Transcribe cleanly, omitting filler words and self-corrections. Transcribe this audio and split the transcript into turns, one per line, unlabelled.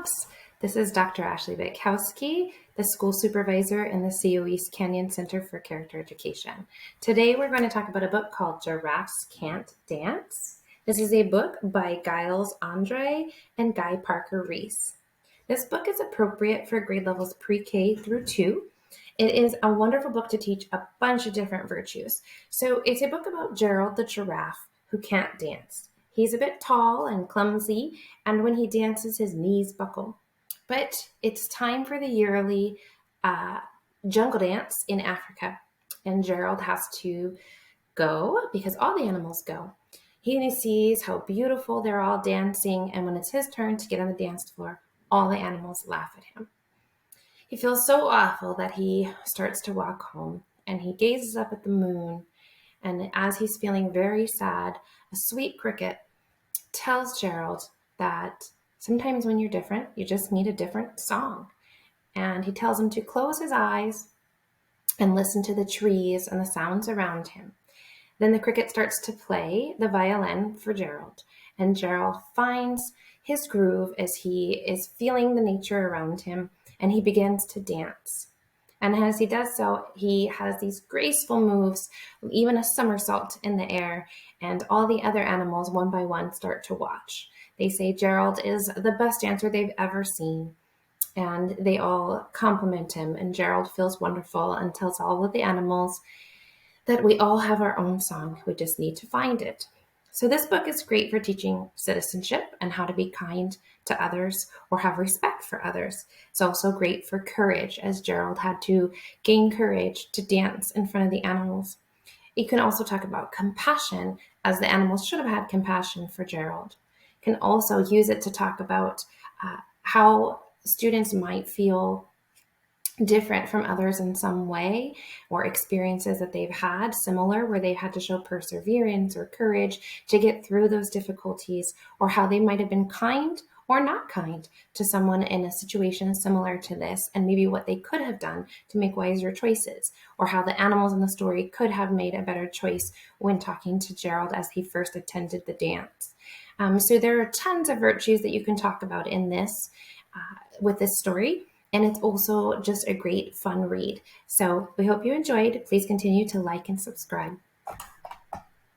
Giraffes. This is Dr. Ashley Betkowski, the school supervisor in the CO East Canyon Center for Character Education. Today we're going to talk about a book called Giraffes Can't Dance. This is a book by Giles Andre and Guy Parker Reese. This book is appropriate for grade levels pre-K through 2. It is a wonderful book to teach a bunch of different virtues. So it's a book about Gerald the giraffe who can't dance. He's a bit tall and clumsy, and when he dances, his knees buckle. But it's time for the yearly jungle dance in Africa, and Gerald has to go because all the animals go. He sees how beautiful they're all dancing, and when it's his turn to get on the dance floor, all the animals laugh at him. He feels so awful that he starts to walk home, and he gazes up at the moon, and as he's feeling very sad, a sweet cricket tells Gerald that sometimes when you're different, you just need a different song. And he tells him to close his eyes and listen to the trees and the sounds around him. Then the cricket starts to play the violin for Gerald, and Gerald finds his groove as he is feeling the nature around him, and he begins to dance. And as he does so, he has these graceful moves, even a somersault in the air, and all the other animals, one by one, start to watch. They say Gerald is the best dancer they've ever seen, and they all compliment him, and Gerald feels wonderful and tells all of the animals that we all have our own song. We just need to find it. So this book is great for teaching citizenship and how to be kind to others or have respect for others. It's also great for courage, as Gerald had to gain courage to dance in front of the animals. You can also talk about compassion, as the animals should have had compassion for Gerald. You can also use it to talk about how students might feel different from others in some way, or experiences that they've had similar where they had to show perseverance or courage to get through those difficulties, or how they might have been kind or not kind to someone in a situation similar to this, and maybe what they could have done to make wiser choices, or how the animals in the story could have made a better choice when talking to Gerald as he first attended the dance. So there are tons of virtues that you can talk about in this with this story. And it's also just a great fun read. So we hope you enjoyed. Please continue to like and subscribe.